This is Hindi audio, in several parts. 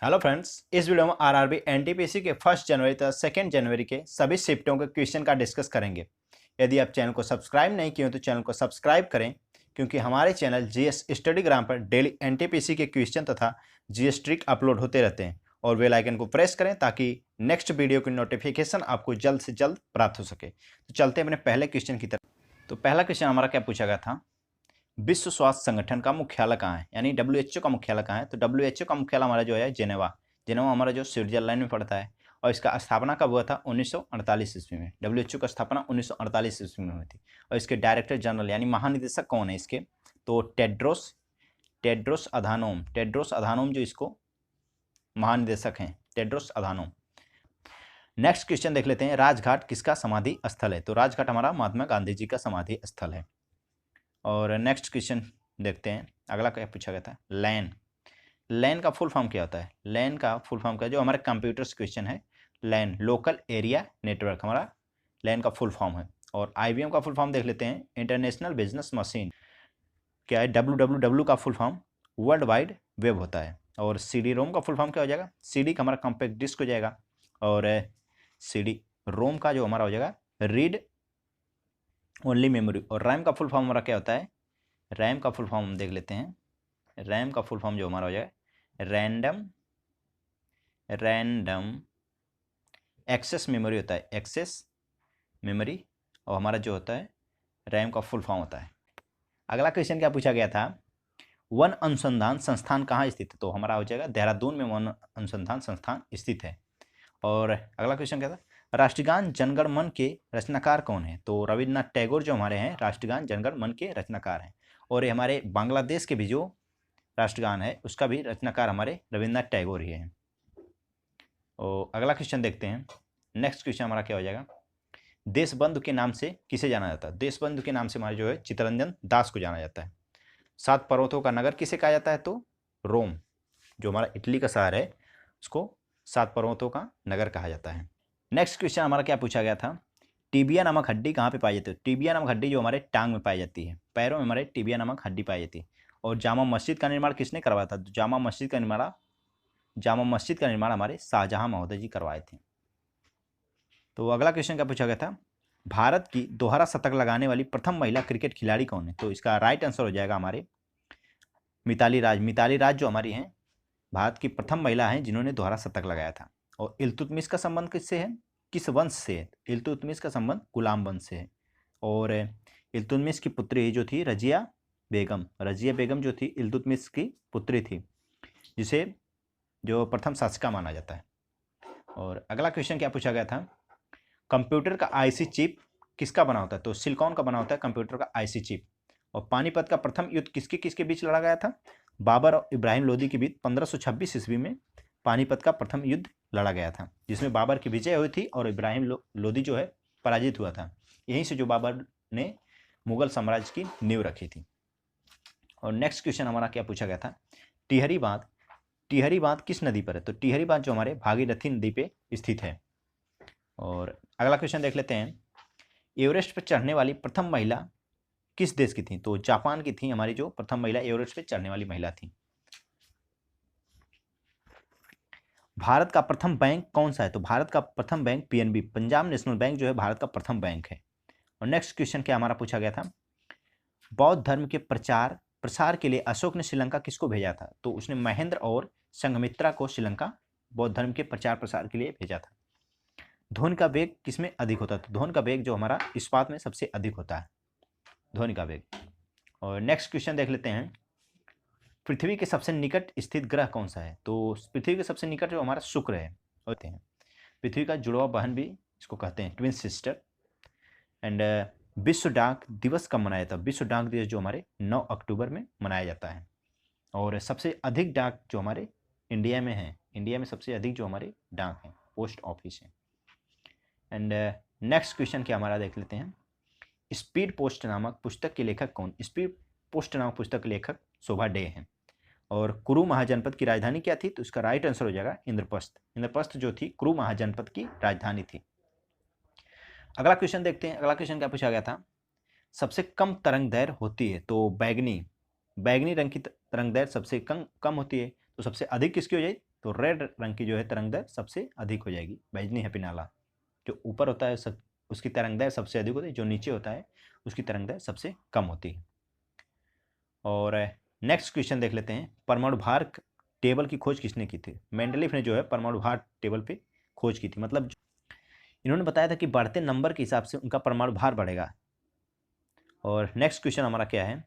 हेलो फ्रेंड्स, इस वीडियो में आरआरबी एनटीपीसी के 1 जनवरी तक 2 जनवरी के सभी शिफ्टों के क्वेश्चन का डिस्कस करेंगे। यदि आप चैनल को सब्सक्राइब नहीं किए हो तो चैनल को सब्सक्राइब करें, क्योंकि हमारे चैनल जीएस स्टडीग्राम पर डेली एनटीपीसी के क्वेश्चन तथा जीएस ट्रिक अपलोड होते रहते हैं। और बेल आइकन को प्रेस करें ताकि नेक्स्ट वीडियो की नोटिफिकेशन आपको जल्द से जल्द प्राप्त हो सके। तो चलते हैं अपने पहले क्वेश्चन की तरफ। तो पहला क्वेश्चन हमारा क्या पूछा गया था, विश्व स्वास्थ्य संगठन का मुख्यालय कहाँ है, यानी डब्ल्यूएचओ का मुख्यालय कहाँ है। तो डब्ल्यूएचओ का मुख्यालय हमारा जो है जेनेवा हमारा जो स्विट्जरलैंड में पड़ता है। और इसका स्थापना कब हुआ था, 1948 ईस्वी में। डब्ल्यूएचओ का स्थापना 1948 ईस्वी में हुई थी। और इसके डायरेक्टर जनरल यानी महानिदेशक कौन है इसके, तो टेड्रोस अधानोम जो इसको महानिदेशक हैं, टेड्रोस अधानोम। नेक्स्ट क्वेश्चन देख लेते हैं, राजघाट किसका समाधि स्थल है। तो राजघाट हमारा महात्मा गांधी जी का समाधि स्थल है। और नेक्स्ट क्वेश्चन देखते हैं, अगला क्या पूछा गया था, लैन का फुल फॉर्म क्या होता है। लैन का फुल फॉर्म क्या, जो हमारे कंप्यूटर्स क्वेश्चन है, लैन लोकल एरिया नेटवर्क हमारा लैन का फुल फॉर्म है। और आईबीएम का फुल फॉर्म देख लेते हैं, इंटरनेशनल बिजनेस मशीन क्या है, डब्ल्यू का full form world wide web होता है। और सीडी रोम का फुल फॉर्म क्या हो जाएगा, सीडी का हमारा कॉम्पैक्ट डिस्क हो जाएगा। और सीडी रोम का जो हमारा हो जाएगा रीड ओनली मेमोरी। और रैम का फुल फॉर्म हमारा क्या होता है, रैम का फुल फॉर्म देख लेते हैं, रैम का फुल फॉर्म जो हमारा हो जाएगा रैंडम एक्सेस मेमोरी होता है, एक्सेस मेमोरी। और हमारा जो होता है रैम का फुल फॉर्म होता है। अगला क्वेश्चन क्या पूछा गया था, वन अनुसंधान संस्थान कहाँ स्थित है। तो हमारा हो जाएगा देहरादून में वन अनुसंधान संस्थान स्थित है। और अगला क्वेश्चन क्या था, राष्ट्रगान जनगण मन के रचनाकार कौन है। तो रविन्द्रनाथ टैगोर जो हमारे हैं राष्ट्रगान जनगण मन के रचनाकार हैं। और ये हमारे बांग्लादेश के भी जो राष्ट्रगान है उसका भी रचनाकार हमारे रविन्द्रनाथ टैगोर ही हैं। और अगला क्वेश्चन देखते हैं, नेक्स्ट क्वेश्चन हमारा क्या हो जाएगा, देशबंधु के नाम से किसे जाना जाता है। देशबंधु के नाम से हमारे जो है चित्तरंजन दास को जाना जाता है। 7 पर्वतों का नगर किसे कहा जाता है, तो रोम जो हमारा इटली का शहर है उसको 7 पर्वतों का नगर कहा जाता है। नेक्स्ट क्वेश्चन हमारा क्या पूछा गया था, टीबिया नामक हड्डी कहाँ पे पाई जाती है। टीबिया नामक हड्डी जो हमारे टांग में पाई जाती है, पैरों में हमारे टीबिया नामक हड्डी पाई जाती है। और जामा मस्जिद का निर्माण किसने करवाया था, जामा मस्जिद का निर्माण हमारे शाहजहां महोदय जी करवाए थे। तो अगला क्वेश्चन क्या पूछा गया था, भारत की दोहरा शतक लगाने वाली प्रथम महिला क्रिकेट खिलाड़ी कौन है। तो इसका राइट आंसर हो जाएगा हमारे मिताली राज जो हमारी हैं भारत की प्रथम महिला हैं जिन्होंने दोहरा शतक लगाया था। और इल्तुतमिश का संबंध किससे है, किस वंश से है। इल्तुतमिश का संबंध गुलाम वंश से है। और इल्तुतमिश की पुत्री जो थी रजिया बेगम जो थी इल्तुतमिश की पुत्री थी, जिसे जो प्रथम शासिका माना जाता है। और अगला क्वेश्चन क्या पूछा गया था, कंप्यूटर का आईसी चिप किसका बना होता है। तो सिलिकॉन का बना होता है कंप्यूटर का आईसी चिप। और पानीपत का प्रथम युद्ध किसके किसके बीच लड़ा गया था, बाबर और इब्राहिम लोदी के बीच 1526 ईस्वी में पानीपत का प्रथम युद्ध लड़ा गया था, जिसमें बाबर की विजय हुई थी और इब्राहिम लोदी जो है पराजित हुआ था। यहीं से जो बाबर ने मुगल साम्राज्य की नींव रखी थी। और नेक्स्ट क्वेश्चन हमारा क्या पूछा गया था, टिहरी बांध किस नदी पर है। तो टिहरी बांध जो हमारे भागीरथी नदी पे स्थित है। और अगला क्वेश्चन देख लेते हैं, एवरेस्ट पर चढ़ने वाली प्रथम महिला किस देश की थी। तो जापान की थी हमारी जो प्रथम महिला एवरेस्ट पे चढ़ने वाली महिला थी। भारत का प्रथम बैंक कौन सा है। तो भारत का प्रथम bank PNB Punjab national bank जो है भारत का प्रथम बैंक है। और नेक्स्ट क्वेश्चन क्या हमारा पूछा गया था, बौद्ध धर्म के प्रसार के लिए अशोक ने श्रीलंका किसको भेजा था। तो उसने महेंद्र और संघमित्रा को श्रीलंका बौद्ध धर्म के प्रचार प्रसार के लिए भेजा था। ध्वनि का वेग किसमें अधिक होता है। तो ध्वनि का वेग जो हमारा इस्पात में सबसे अधिक होता है, ध्वनि का वेग। और नेक्स्ट क्वेश्चन देख लेते हैं, पृथ्वी के सबसे निकट स्थित ग्रह कौन सा है। तो पृथ्वी के सबसे निकट जो हमारा शुक्र है होते हैं। पृथ्वी का जुड़वा बहन भी इसको कहते हैं, ट्विन सिस्टर। एंड विश्व डाक दिवस कब मनाया जाता है। विश्व डाक दिवस जो हमारे 9 अक्टूबर में मनाया जाता है। और सबसे अधिक डाक जो हमारे इंडिया में है, इंडिया में सबसे अधिक जो हमारे डाक हैं पोस्ट ऑफिस है। एंड नेक्स्ट क्वेश्चन क्या हमारा देख लेते हैं, स्पीड पोस्ट नामक पुस्तक के लेखक कौन। स्पीड पोस्ट नामक पुस्तक के लेखक शोभा डे हैं। और कुरु महाजनपद की राजधानी क्या थी। तो इसका राइट आंसर हो जाएगा इंद्रप्रस्थ जो थी कुरु महाजनपद की राजधानी थी। अगला क्वेश्चन देखते हैं, अगला क्वेश्चन क्या पूछा गया था, सबसे कम तरंग दैर्घ्य होती है। तो बैगनी रंग की तरंग दैर्घ्य सबसे कम होती है। तो सबसे अधिक किसकी हो जाए, तो रेड रंग की जो है तरंग दैर्ध्य सबसे अधिक हो जाएगी। बैजनी हैप्पी नाला जो ऊपर होता है उसकी तरंग दैर्ध्य सबसे अधिक होती है, जो नीचे होता है उसकी तरंग दैर्ध्य सबसे कम होती है। और नेक्स्ट क्वेश्चन देख लेते हैं, परमाणु भार टेबल की खोज किसने की थी? मेंडलीफ ने जो है परमाणु भार टेबल पे खोज की थी। मतलब इन्होंने बताया था कि बढ़ते नंबर के हिसाब से उनका परमाणु भार बढ़ेगा। और नेक्स्ट क्वेश्चन हमारा क्या है,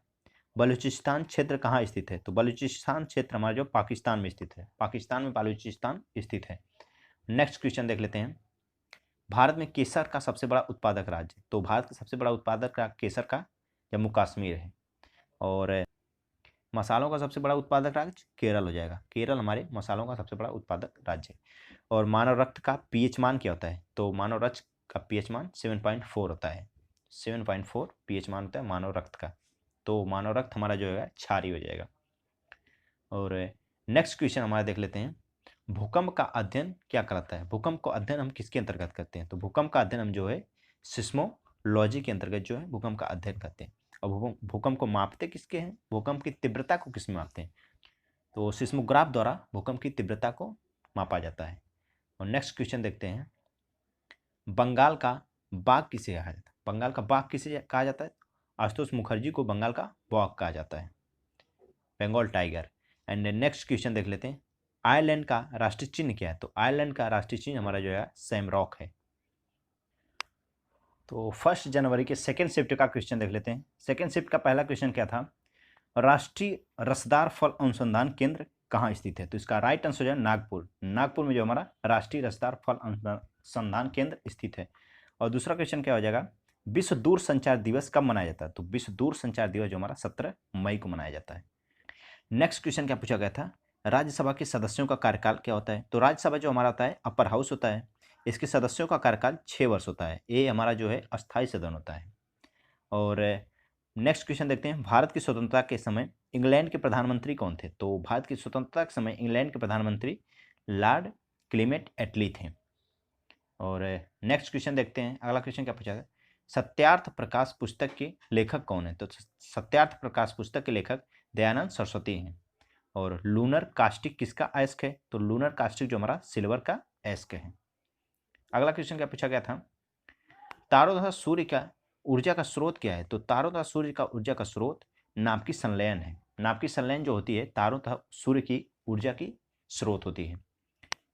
बलूचिस्तान क्षेत्र कहाँ स्थित है? तो बलूचिस्तान क्षेत्र हमारा जो पाकिस्तान में स्थित है, पाकिस्तान में बलूचिस्तान स्थित है। नेक्स्ट क्वेश्चन देख लेते हैं, भारत में केसर का सबसे बड़ा उत्पादक राज्य? तो भारत का सबसे बड़ा उत्पादक केसर का जम्मू कश्मीर है। और मसालों का सबसे बड़ा उत्पादक राज्य केरल हो जाएगा। केरल हमारे मसालों का सबसे बड़ा उत्पादक राज्य है। और मानव रक्त का पीएच मान क्या होता है? तो मानव रक्त का पीएच मान 7.4 होता है। 7.4 पीएच मान होता है मानव रक्त का। तो मानव रक्त हमारा जो है क्षारीय हो जाएगा। और नेक्स्ट क्वेश्चन हमारा देख लेते हैं, भूकंप का अध्ययन क्या कराता है? भूकंप को अध्ययन हम किसके अंतर्गत करते हैं? तो भूकंप का अध्ययन हम जो है सिस्मोलॉजी के अंतर्गत जो है भूकंप का अध्ययन करते हैं। और भूकंप को मापते किसके हैं? भूकंप की तीव्रता को किस में मापते हैं? तो सिस्मोग्राफ द्वारा भूकंप की तीव्रता को मापा जाता है। और नेक्स्ट क्वेश्चन देखते हैं, बंगाल का बाघ किसे कहा जाता है? बंगाल का बाघ किसे कहा जाता है? आशुतोष मुखर्जी को बंगाल का बाघ कहा जाता है, Bengal tiger. And next question देख लेते हैं, आयरलैंड का राष्ट्रीय चिन्ह क्या है? तो आयरलैंड का राष्ट्रीय चिन्ह हमारा जो है सैमरॉक है। तो 1 जनवरी के सेकेंड शिफ्ट का क्वेश्चन देख लेते हैं। सेकेंड शिफ्ट का पहला क्वेश्चन क्या था, राष्ट्रीय रसदार फल अनुसंधान केंद्र कहाँ स्थित है? तो इसका राइट आंसर है नागपुर। नागपुर में जो हमारा राष्ट्रीय रसदार फल अनुसंधान केंद्र स्थित है। और दूसरा क्वेश्चन क्या हो जाएगा, विश्व दूर संचार दिवस कब मनाया जाता है? तो विश्व दूर संचार दिवस जो हमारा 17 मई को मनाया जाता है। नेक्स्ट क्वेश्चन क्या पूछा गया था, राज्यसभा के सदस्यों का कार्यकाल क्या होता है? तो राज्यसभा जो हमारा होता है अपर हाउस होता है, इसके सदस्यों का कार्यकाल 6 वर्ष होता है। ये हमारा जो है अस्थायी सदन होता है। और नेक्स्ट क्वेश्चन देखते हैं, भारत की स्वतंत्रता के समय इंग्लैंड के प्रधानमंत्री कौन थे? तो भारत की स्वतंत्रता के समय इंग्लैंड के प्रधानमंत्री लॉर्ड क्लेमेंट एटली थे। और नेक्स्ट क्वेश्चन देखते हैं, अगला क्वेश्चन क्या पूछा है, सत्यार्थ प्रकाश पुस्तक के लेखक कौन है? तो सत्यार्थ प्रकाश पुस्तक के लेखक दयानंद सरस्वती हैं। और लूनर कास्टिक किसका अयस्क है? तो लूनर कास्टिक जो हमारा सिल्वर का अयस्क है। अगला क्वेश्चन क्या पूछा गया था, तारों तथा सूर्य का ऊर्जा का स्रोत क्या है? तो तारों तथा सूर्य का ऊर्जा का स्रोत नाभिकीय संलयन है। नाभिकीय संलयन जो होती है तारों तथा सूर्य की ऊर्जा की स्रोत होती है।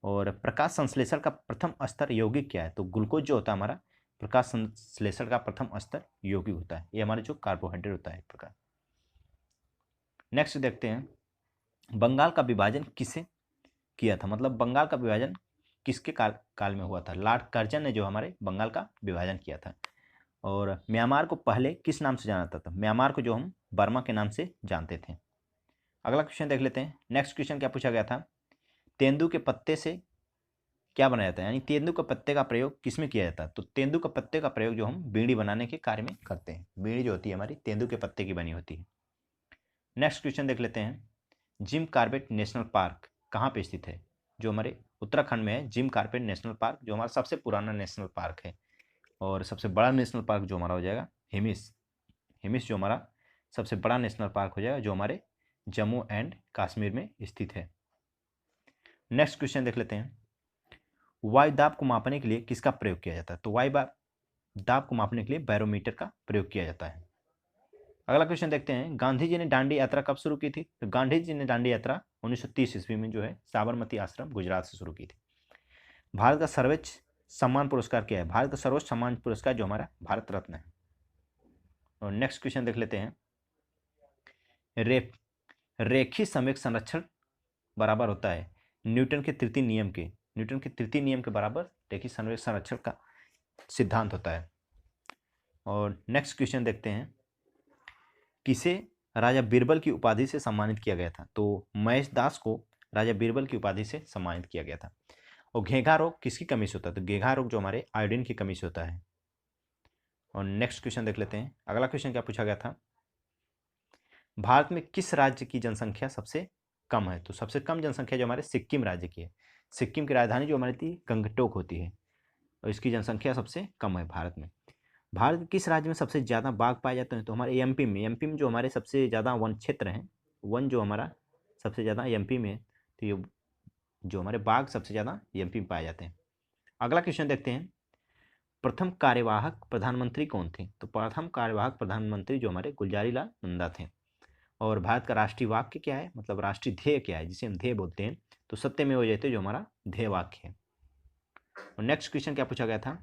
और प्रकाश संश्लेषण का प्रथम स्तर यौगिक क्या है? तो ग्लूकोज जो होता है हमारा प्रकाश संश्लेषण का प्रथम स्तर यौगिक होता है। ये हमारे जो कार्बोहाइड्रेट होता है प्रकार। नेक्स्ट देखते हैं, बंगाल का विभाजन किसे किया था? मतलब बंगाल का विभाजन किसके काल में हुआ था? लॉर्ड कर्जन ने जो हमारे बंगाल का विभाजन किया था। और म्यांमार को पहले किस नाम से जाना जाता था? म्यांमार को जो हम बर्मा के नाम से जानते थे। अगला क्वेश्चन देख लेते हैं, नेक्स्ट क्वेश्चन क्या पूछा गया था, तेंदू के पत्ते से क्या बनाया जाता है? यानी तेंदू के पत्ते का प्रयोग किसमें किया जाता है? तो तेंदू के पत्ते का प्रयोग जो हम बीड़ी बनाने के कार्य में करते हैं। बीड़ी जो होती है हमारी तेंदू के पत्ते की बनी होती है। नेक्स्ट क्वेश्चन देख लेते हैं, जिम कॉर्बेट नेशनल पार्क कहाँ पे स्थित है? जो हमारे उत्तराखंड में है जिम कॉर्बेट नेशनल पार्क, जो हमारा सबसे पुराना नेशनल पार्क है। और सबसे बड़ा नेशनल पार्क जो हमारा हो जाएगा हिमिस। हिमिस जो हमारा सबसे बड़ा नेशनल पार्क हो जाएगा, जो हमारे जम्मू एंड कश्मीर में स्थित है। नेक्स्ट क्वेश्चन देख लेते हैं, वायु दाब को मापने के लिए किसका प्रयोग किया जाता है? तो वायु दाब को मापने के लिए बैरोमीटर का प्रयोग किया जाता है। अगला क्वेश्चन देखते हैं, गांधी जी ने दांडी यात्रा कब शुरू की थी? तो गांधी जी ने दांडी यात्रा 1930 ईस्वी में जो है साबरमती आश्रम गुजरात से शुरू की थी। भारत का सर्वोच्च सम्मान पुरस्कार क्या है? भारत का सर्वोच्च सम्मान पुरस्कार जो हमारा भारत रत्न है। और नेक्स्ट क्वेश्चन देख लेते हैं, रेखीय संवेग संरक्षण बराबर होता है न्यूटन के तृतीय नियम के। न्यूटन के तृतीय नियम के बराबर रेखीय संवेग संरक्षण का सिद्धांत होता है। और नेक्स्ट क्वेश्चन देखते हैं, किसे राजा बीरबल की उपाधि से सम्मानित किया गया था? तो महेश दास को राजा बीरबल की उपाधि से सम्मानित किया गया था। और घेघा रोग किसकी कमी से होता है? तो घेघा रोग जो हमारे आयोडीन की कमी से होता है। और नेक्स्ट क्वेश्चन देख लेते हैं, अगला क्वेश्चन क्या पूछा गया था, भारत में किस राज्य की जनसंख्या सबसे कम है? तो सबसे कम जनसंख्या जो हमारे सिक्किम राज्य की है। सिक्किम की राजधानी जो हमारी थी गंगटोक होती है, और इसकी जनसंख्या सबसे कम है भारत में। भारत के किस राज्य में सबसे ज़्यादा बाघ पाए जाते हैं? तो हमारे एमपी में। एमपी में जो हमारे सबसे ज़्यादा वन क्षेत्र हैं, वन जो हमारा सबसे ज़्यादा एमपी में है, तो ये जो हमारे बाघ सबसे ज़्यादा एमपी में पाए जाते हैं। अगला क्वेश्चन देखते हैं, प्रथम कार्यवाहक प्रधानमंत्री कौन थे? तो प्रथम कार्यवाहक प्रधानमंत्री जो हमारे गुलजारीलाल नंदा थे। और भारत का राष्ट्रीय वाक्य क्या है, मतलब राष्ट्रीय ध्येय क्या है, जिसे हम ध्येय बोलते हैं? तो सत्यमेव जयते जो हमारा ध्येय वाक्य है। और नेक्स्ट क्वेश्चन क्या पूछा गया था,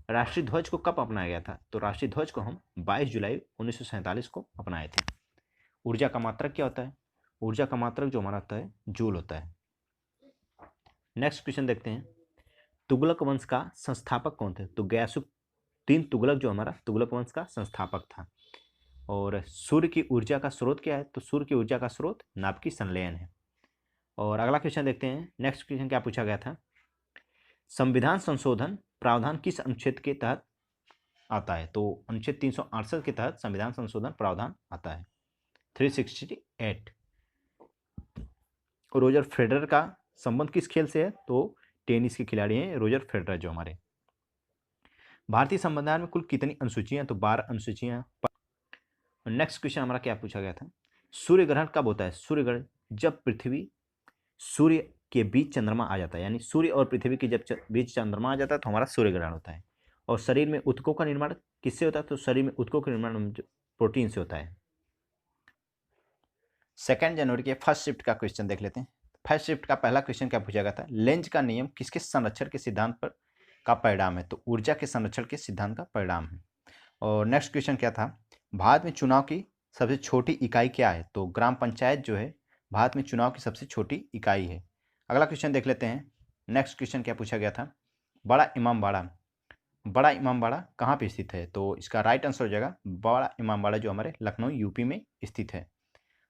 राष्ट्रीय ध्वज को कब अपनाया गया था? तो राष्ट्रीय ध्वज को हम 22 जुलाई 1947 को अपनाए थे। ऊर्जा का मात्रक क्या होता है? ऊर्जा का मात्रक जो हमारा होता है जूल होता है। नेक्स्ट क्वेश्चन देखते हैं, तुगलक वंश का संस्थापक कौन थे? तो गयासुद्दीन तुगलक जो हमारा तुगलक वंश का संस्थापक था। और सूर्य की ऊर्जा का स्रोत क्या है? तो सूर्य की ऊर्जा का स्रोत नाभिकीय संलयन है। और अगला क्वेश्चन देखते हैं, नेक्स्ट क्वेश्चन क्या पूछा गया था, संविधान संशोधन प्रावधान किस अनुच्छेद के तहत आता है? तो अनुच्छेद 368 के तहत संविधान संशोधन प्रावधान आता है। 368। रोजर फेडरर का संबंध किस खेल से है? तो टेनिस के खिलाड़ी हैं रोजर फेडरर जो हमारे। भारतीय संविधान में कुल कितनी अनुसूचियां? तो 12 अनुसूचियां। नेक्स्ट क्वेश्चन हमारा क्या पूछा गया था, सूर्य ग्रहण कब होता है? सूर्य ग्रहण जब पृथ्वी सूर्य के बीच चंद्रमा आ जाता है, यानी सूर्य और पृथ्वी के जब बीच चंद्रमा आ जाता है तो हमारा सूर्य ग्रहण होता है। और शरीर में ऊतकों का निर्माण किससे होता है? तो शरीर में ऊतकों का निर्माण प्रोटीन से होता है। 2 जनवरी के फर्स्ट शिफ्ट का क्वेश्चन देख लेते हैं। फर्स्ट शिफ्ट का पहला क्वेश्चन क्या पूछा गया था, लेंज का नियम किसके संरक्षण के सिद्धांत पर का परिणाम है? तो ऊर्जा के संरक्षण के सिद्धांत का परिणाम है। और नेक्स्ट क्वेश्चन क्या था, भारत में चुनाव की सबसे छोटी इकाई क्या है? तो ग्राम पंचायत जो है भारत में चुनाव की सबसे छोटी इकाई है। अगला क्वेश्चन देख लेते हैं। नेक्स्ट क्वेश्चन क्या पूछा गया था, बड़ा इमामबाड़ा कहाँ पे स्थित है? तो इसका राइट आंसर हो जाएगा बड़ा इमामबाड़ा जो हमारे लखनऊ यूपी में स्थित है।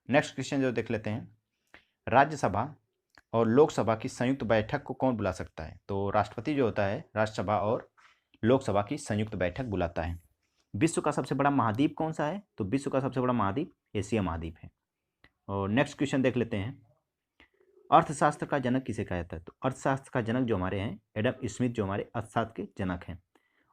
नेक्स्ट क्वेश्चन जो देख लेते हैं, राज्यसभा और लोकसभा की संयुक्त बैठक को कौन बुला सकता है? तो राष्ट्रपति जो होता है राज्यसभा और लोकसभा की संयुक्त बैठक बुलाता है। विश्व का सबसे बड़ा महाद्वीप कौन सा है? तो विश्व का सबसे बड़ा महाद्वीप एशिया महाद्वीप है। और नेक्स्ट क्वेश्चन देख लेते हैं, अर्थशास्त्र का जनक किसे कहा जाता है? तो अर्थशास्त्र का जनक जो हमारे हैं एडम स्मिथ जो हमारे अर्थशास्त्र के जनक हैं।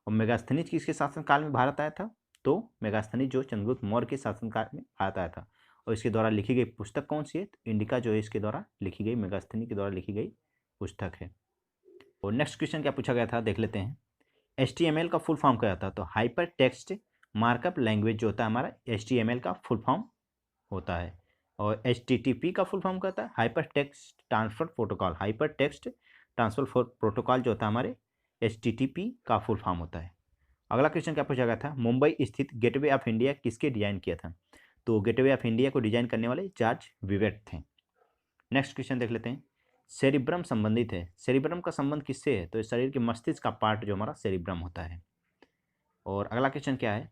और मेगास्थनीज किसके शासनकाल में भारत आया था? तो मेगास्थनीज जो चंद्रगुप्त मौर्य के शासनकाल में भारत आया था। और इसके द्वारा लिखी गई पुस्तक कौन सी है? तो इंडिका जो है इसके द्वारा लिखी गई, मेगास्थनी के द्वारा लिखी गई पुस्तक है। और नेक्स्ट क्वेश्चन क्या पूछा गया था देख लेते हैं, HTML का फुल फॉर्म क्या होता है? तो हाइपर टेक्स्ट मार्कअप लैंग्वेज जो होता है हमारा HTML का फुल फॉर्म होता है। और HTTP का फुल फॉर्म क्या होता है? Hyper text transfer protocol. Hyper text transfer protocol जो होता है हमारे HTTP का फुल फॉर्म होता है। अगला क्वेश्चन क्या पूछा गया था, मुंबई स्थित गेटवे ऑफ इंडिया किसके डिजाइन किया था? तो गेटवे ऑफ इंडिया को डिजाइन करने वाले जॉर्ज विवेट थे। नेक्स्ट क्वेश्चन देख लेते हैं, सेरिब्रम संबंधित है। सेरिब्रम का संबंध किससे है? तो शरीर के मस्तिष्क का पार्ट जो हमारा सेरिब्रम होता है। और अगला क्वेश्चन क्या है,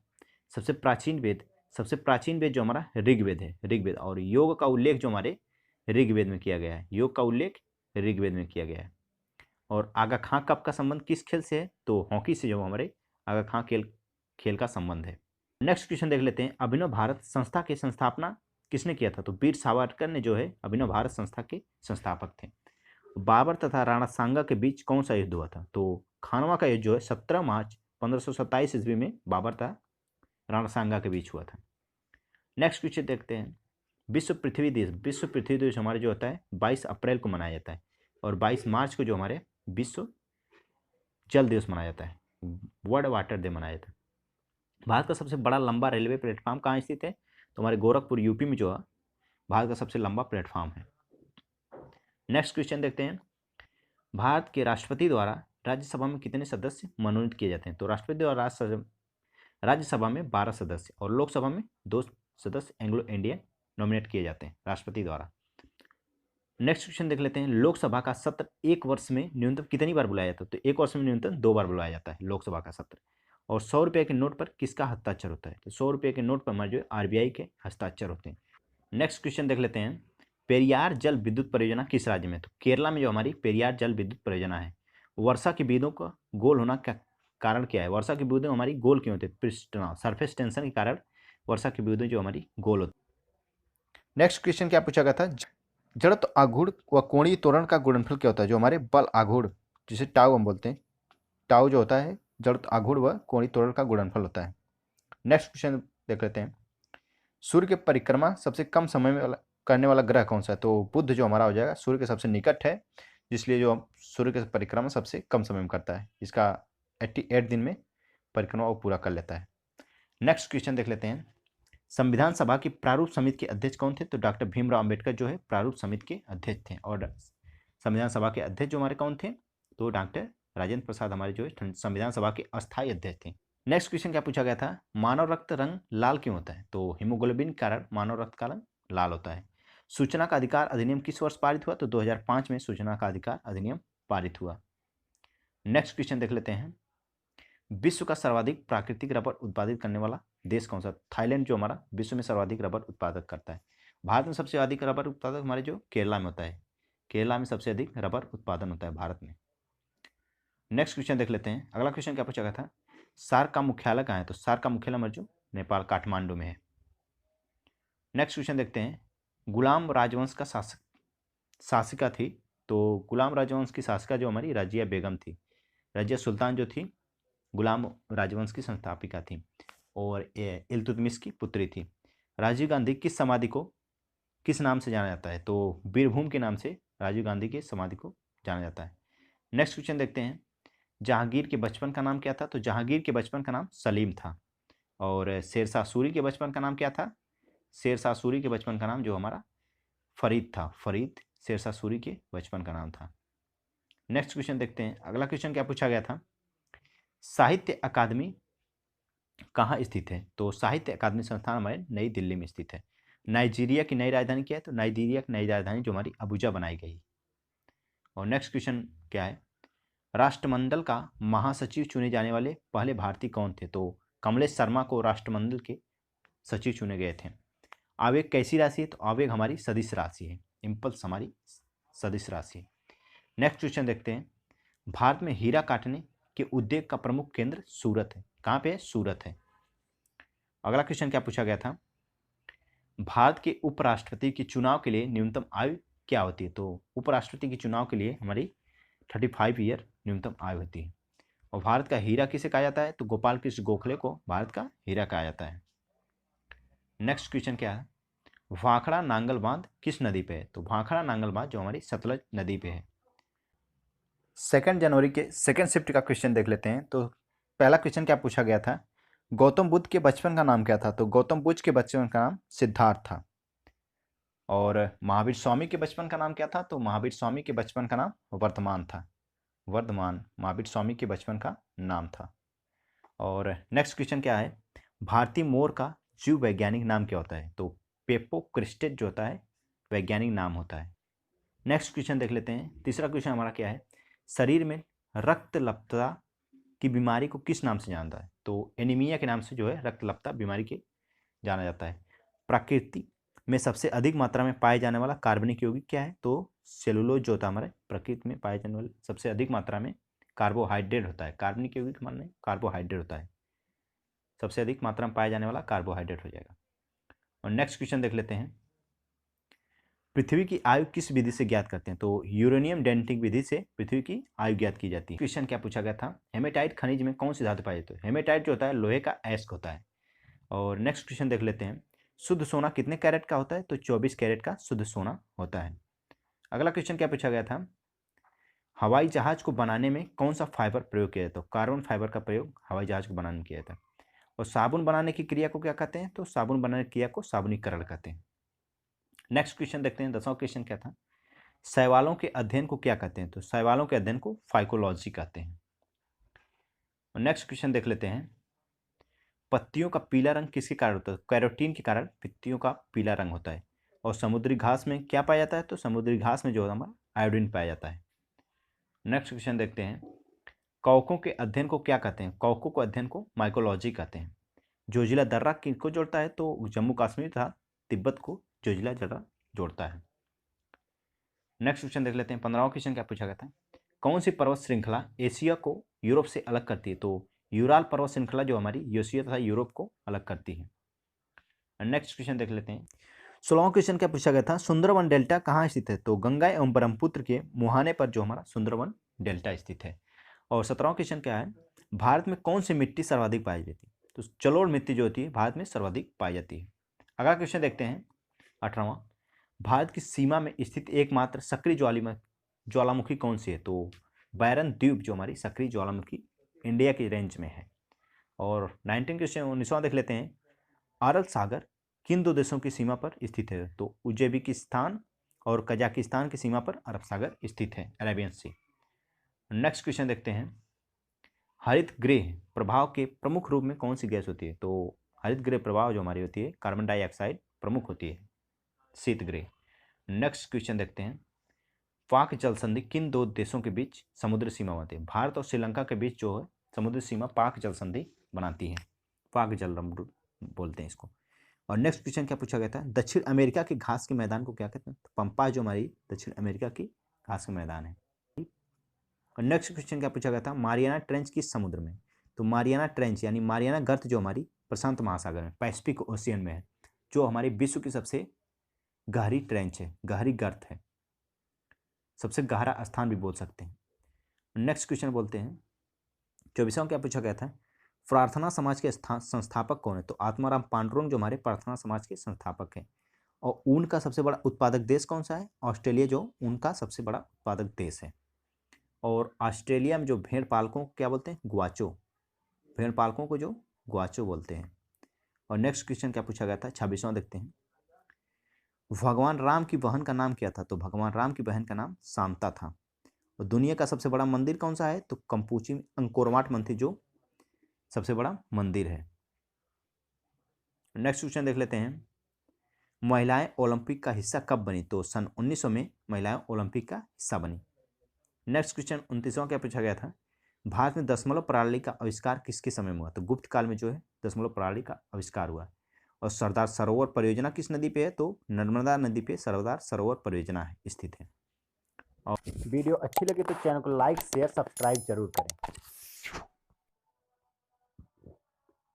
सबसे प्राचीन वेद जो हमारा ऋग्वेद है, ऋग्वेद। और योग का उल्लेख जो हमारे ऋग्वेद में किया गया है, योग का उल्लेख ऋग्वेद में किया गया है। और आगा खां कप का संबंध किस खेल से है? तो हॉकी से जो हमारे आगा खां खेल का संबंध है। नेक्स्ट क्वेश्चन देख लेते हैं, अभिनव भारत संस्था की संस्थापना किसने किया था? तो वीर सावरकर ने जो है अभिनव भारत संस्था के संस्थापक थे। बाबर तथा राणा सांगा के बीच कौन सा युद्ध हुआ था? तो खानवा का युद्ध जो है 17 मार्च 1527 ईस्वी में बाबर तथा राणा सांगा के बीच हुआ था। नेक्स्ट क्वेश्चन देखते हैं, विश्व पृथ्वी दिवस हमारे जो होता है 22 अप्रैल को मनाया जाता है। और 22 मार्च को जो हमारे विश्व जल दिवस मनाया जाता है, वर्ल्ड वाटर डे मनाया जाता है। भारत का सबसे बड़ा लंबा रेलवे प्लेटफॉर्म कहाँ स्थित है? तो हमारे गोरखपुर यूपी में जो है भारत का सबसे लंबा प्लेटफॉर्म है। नेक्स्ट क्वेश्चन देखते हैं, भारत के राष्ट्रपति द्वारा राज्यसभा में कितने सदस्य मनोनीत किए जाते हैं? तो राष्ट्रपति द्वारा राज्यसभा में 12 सदस्य और लोकसभा में 2 सदस्य एंग्लो इंडियन नॉमिनेट किए जाते हैं राष्ट्रपति द्वारा। नेक्स्ट क्वेश्चन देख लेते हैं, लोकसभा का सत्र एक वर्ष में न्यूनतम कितनी बार बुलाया जाता है? तो एक वर्ष में न्यूनतम 2 बार बुलाया जाता है लोकसभा का सत्र। और 100 रुपये के नोट पर किसका हस्ताक्षर होता है? तो 100 रुपये के नोट पर हमारे जो RBI के हस्ताक्षर होते हैं। नेक्स्ट क्वेश्चन देख लेते हैं, पेरियार जल विद्युत परियोजना किस राज्य में? तो केरला में जो हमारी पेरियार जल विद्युत परियोजना है। वर्षा की बूंदों का गोल होना का कारण क्या है? वर्षा की बूंदें हमारी गोल क्यों होती है? पृष्ठ तनाव, सरफेस टेंशन के कारण वर्षा की बूंदें जो हमारी गोल होती है। नेक्स्ट क्वेश्चन क्या पूछा गया था, जड़त्व आघूर्ण व कोणीय त्वरण का गुणनफल क्या होता है? जो हमारे बल आघूर्ण जिसे टाउ हम बोलते हैं, टाउ जो होता है जड़त्व आघूर्ण व कोणीय त्वरण का गुणनफल होता है। नेक्स्ट क्वेश्चन देख लेते हैं, सूर्य की परिक्रमा सबसे कम समय में करने वाला ग्रह कौन सा है? तो बुध जो हमारा हो जाएगा, सूर्य के सबसे निकट है, इसलिए जो सूर्य के परिक्रमा सबसे कम समय में करता है। इसका 88 दिन में परिक्रमा वो पूरा कर लेता है। नेक्स्ट क्वेश्चन देख लेते हैं। संविधान सभा की प्रारूप समिति के अध्यक्ष कौन थे? तो डॉक्टर भीमराव अंबेडकर जो है प्रारूप समिति के अध्यक्ष थे। और संविधान सभा के अध्यक्ष जो हमारे कौन थे? तो डॉक्टर राजेंद्र प्रसाद हमारे जो है संविधान सभा के अस्थायी अध्यक्ष थे। नेक्स्ट क्वेश्चन क्या पूछा गया था? मानव रक्त रंग लाल क्यों होता है? तो हीमोग्लोबिन के कारण मानव रक्त का रंग लाल होता है। सूचना का अधिकार अधिनियम किस वर्ष पारित हुआ? तो 2005 में सूचना का अधिकार अधिनियम पारित हुआ। नेक्स्ट क्वेश्चन देख लेते हैं। विश्व का सर्वाधिक प्राकृतिक रबर उत्पादित करने वाला देश कौन सा? थाईलैंड जो हमारा विश्व में सर्वाधिक रबर उत्पादक करता है। भारत में सबसे अधिक रबर उत्पादक हमारे जो केरला में होता है। केरला में सबसे अधिक रबर उत्पादन होता है भारत में। नेक्स्ट क्वेश्चन देख लेते हैं। अगला क्वेश्चन क्या पूछा गया था? सार्क का मुख्यालय कहाँ है? तो सार्क का मुख्यालय हमारे जो नेपाल काठमांडू में है। नेक्स्ट क्वेश्चन देखते हैं। गुलाम राजवंश का शासिका थी। तो गुलाम राजवंश की शासिका जो हमारी रजिया बेगम थी। रजिया सुल्तान जो थी गुलाम राजवंश की संस्थापिका थी और इल्तुतमिश की पुत्री थी। राजीव गांधी किस समाधि को किस नाम से जाना जाता है? तो वीरभूम के नाम से राजीव गांधी की समाधि को जाना जाता है। नेक्स्ट क्वेश्चन देखते हैं। जहांगीर के बचपन का नाम क्या था? तो जहांगीर के बचपन का नाम सलीम था। और शेरशाह सूरी के बचपन का नाम क्या था? शेरशाह सूरी के बचपन का नाम जो हमारा फरीद था। फरीद शेरशाह सूरी के बचपन का नाम था। नेक्स्ट क्वेश्चन देखते हैं। अगला क्वेश्चन क्या पूछा गया था? साहित्य अकादमी कहाँ स्थित है? तो साहित्य अकादमी संस्थान हमारे नई दिल्ली में स्थित है। नाइजीरिया की नई राजधानी क्या है? तो नाइजीरिया की नई राजधानी जो हमारी अबुजा बनाई गई। और नेक्स्ट क्वेश्चन क्या है? राष्ट्रमंडल का महासचिव चुने जाने वाले पहले भारतीय कौन थे? तो कमलेश शर्मा को राष्ट्रमंडल के सचिव चुने गए थे। आवेग कैसी राशि है? तो आवेग हमारी सदिश राशि है। इम्पल्स हमारी सदिश राशि है। नेक्स्ट क्वेश्चन देखते हैं। भारत में हीरा काटने के उद्योग का प्रमुख केंद्र सूरत है। कहाँ पे है? सूरत है। अगला क्वेश्चन क्या पूछा गया था? भारत के उपराष्ट्रपति के चुनाव के लिए न्यूनतम आयु क्या होती है? तो उपराष्ट्रपति के चुनाव के लिए हमारी 35 ईयर न्यूनतम आयु होती है। और भारत का हीरा किसे कहा जाता है? तो गोपाल कृष्ण गोखले को भारत का हीरा कहा जाता है। नेक्स्ट क्वेश्चन क्या है? भाखड़ा नांगल बांध किस नदी पे है? तो भाखड़ा नांगल बांध जो हमारी सतलज नदी पे है। 2 जनवरी के सेकेंड शिफ्ट का क्वेश्चन देख लेते हैं। तो पहला क्वेश्चन क्या पूछा गया था? गौतम बुद्ध के बचपन का नाम क्या था? तो गौतम बुद्ध के बचपन का नाम सिद्धार्थ था। और महावीर स्वामी के बचपन का नाम क्या था? तो महावीर स्वामी के बचपन का नाम वर्धमान था। वर्धमान महावीर स्वामी के बचपन का नाम था। और नेक्स्ट क्वेश्चन क्या है? भारतीय मोर का जीव वैज्ञानिक नाम क्या होता है? तो पेपो क्रिस्टेट जो होता है वैज्ञानिक नाम होता है। नेक्स्ट क्वेश्चन देख लेते हैं। तीसरा क्वेश्चन हमारा क्या है? शरीर में रक्तलप्तता की बीमारी को किस नाम से जानता है? तो एनीमिया के नाम से जो है रक्तलप्तता बीमारी के जाना जाता है। प्रकृति में सबसे अधिक मात्रा में पाए जाने वाला कार्बनिक यौगिक क्या है? तो सेलुलोज जो होता है हमारे प्रकृति में पाए जाने वाले सबसे अधिक मात्रा में कार्बोहाइड्रेट होता है। कार्बनिक यौगिक माने कार्बोहाइड्रेट होता है। सबसे अधिक मात्रा में पाया जाने वाला कार्बोहाइड्रेट हो जाएगा। और नेक्स्ट क्वेश्चन देख लेते हैं। पृथ्वी की आयु किस विधि से ज्ञात करते हैं? तो यूरेनियम डेंटिंग विधि से पृथ्वी की आयु ज्ञात की जाती है। क्वेश्चन क्या पूछा गया था? हेमेटाइट खनिज में कौन सी धातु पाई जाती है? हेमेटाइट जो होता है लोहे का अयस्क होता है। और नेक्स्ट क्वेश्चन देख लेते हैं। शुद्ध सोना कितने कैरेट का होता है? तो 24 कैरेट का शुद्ध सोना होता है। अगला क्वेश्चन क्या पूछा गया था? हवाई जहाज को बनाने में कौन सा फाइबर प्रयोग किया जाता है? कार्बन फाइबर का प्रयोग हवाई जहाज को बनाने में किया जाता है। और साबुन बनाने की क्रिया को क्या कहते हैं? तो साबुन बनाने की क्रिया को साबुनीकरण कहते हैं। नेक्स्ट क्वेश्चन देखते हैं। 10वां क्वेश्चन क्या था? शैवालों के अध्ययन को क्या कहते हैं? तो शैवालों के अध्ययन को फाइकोलॉजी कहते हैं। और नेक्स्ट क्वेश्चन देख लेते हैं। पत्तियों का पीला रंग किसके कारण होता है? कैरोटीन के कारण पत्तियों का पीला रंग होता है। और समुद्री घास में क्या पाया जाता है? तो समुद्री घास में जो है हमारा आयोडीन पाया जाता है। नेक्स्ट क्वेश्चन देखते हैं। कवकों के अध्ययन को क्या कहते हैं? कवकों के अध्ययन को माइकोलॉजी कहते हैं। जोजिला दर्रा किनको जोड़ता है? तो जम्मू कश्मीर तथा तिब्बत को जोजिला दर्रा जोड़ता है। नेक्स्ट क्वेश्चन देख लेते हैं। 15वां क्वेश्चन क्या पूछा गया था? कौन सी पर्वत श्रृंखला एशिया को यूरोप से अलग करती है? तो यूराल पर्वत श्रृंखला जो हमारी एशिया तथा यूरोप को अलग करती है। नेक्स्ट क्वेश्चन देख लेते हैं। 16वां क्वेश्चन क्या पूछा गया था? सुंदरवन डेल्टा कहाँ स्थित है? तो गंगा एवं ब्रह्मपुत्र के मुहाने पर जो हमारा सुंदरवन डेल्टा स्थित है। और 17वां क्वेश्चन क्या है? भारत में कौन सी मिट्टी सर्वाधिक पाई जाती है? तो जलोढ़ मिट्टी जो होती है भारत में सर्वाधिक पाई जाती है। अगला क्वेश्चन देखते हैं 18वां। भारत की सीमा में स्थित एकमात्र सक्रिय ज्वालामुखी कौन सी है? तो बैरन द्वीप जो हमारी सक्रिय ज्वालामुखी इंडिया की रेंज में है। और 19 क्वेश्चन 19वां देख लेते हैं। अरल सागर किन दो देशों की सीमा पर स्थित है? तो उज्बेकिस्तान और कजाकिस्तान की सीमा पर अरब सागर स्थित है, अरेबियन सी। नेक्स्ट क्वेश्चन देखते हैं। हरित गृह प्रभाव के प्रमुख रूप में कौन सी गैस होती है? तो हरित गृह प्रभाव जो हमारी होती है कार्बन डाइऑक्साइड प्रमुख होती है, शीत गृह। नेक्स्ट क्वेश्चन देखते हैं। पाक जल संधि किन दो देशों के बीच समुद्र सीमा बनाती है? भारत और श्रीलंका के बीच जो है समुद्र सीमा पाक जल संधि बनाती है, पाक जल बोलते हैं इसको। और नेक्स्ट क्वेश्चन क्या पूछा गया था? दक्षिण अमेरिका के घास के मैदान को क्या कहते हैं? तो पंपा जो हमारी दक्षिण अमेरिका की घास के मैदान है। और नेक्स्ट क्वेश्चन क्या पूछा गया था? मारियाना ट्रेंच किस समुद्र में? तो मारियाना ट्रेंच यानी मारियाना गर्त जो हमारी प्रशांत महासागर में, पैसिफिक ओशियन में है, जो हमारी विश्व की सबसे गहरी ट्रेंच है, गहरी गर्त है, सबसे गहरा स्थान भी बोल सकते हैं। नेक्स्ट क्वेश्चन बोलते हैं 24वां क्या पूछा गया था? प्रार्थना समाज के संस्थापक कौन है? तो आत्माराम पांडुरंग जो हमारे प्रार्थना समाज के संस्थापक हैं। और ऊन का सबसे बड़ा उत्पादक देश कौन सा है? ऑस्ट्रेलिया जो ऊन का सबसे बड़ा उत्पादक देश है। और ऑस्ट्रेलिया में जो भेड़ पालकों को क्या बोलते हैं? ग्वाचो। भेड़ पालकों को जो ग्वाचो बोलते हैं। और नेक्स्ट क्वेश्चन क्या पूछा गया था? 26वां देखते हैं। भगवान राम की बहन का नाम क्या था? तो भगवान राम की बहन का नाम शांता था। और दुनिया का सबसे बड़ा मंदिर कौन सा है? तो कंपूची में अंकोरवाट मंदिर जो सबसे बड़ा मंदिर है। नेक्स्ट क्वेश्चन देख लेते हैं। महिलाएं ओलंपिक का हिस्सा कब बनी? तो सन 1900 में महिलाएं ओलंपिक का हिस्सा बनी। नेक्स्ट क्वेश्चन 29वां क्या पूछा गया था? भारत में दशमलव प्रणाली का आविष्कार किसके समय में हुआ? तो गुप्त काल में जो है दशमलव प्रणाली का आविष्कार हुआ। और सरदार सरोवर परियोजना किस नदी पे है? तो नर्मदा नदी पे सरदार सरोवर परियोजना है स्थित है। और वीडियो अच्छी लगे तो चैनल को लाइक शेयर सब्सक्राइब जरूर करें।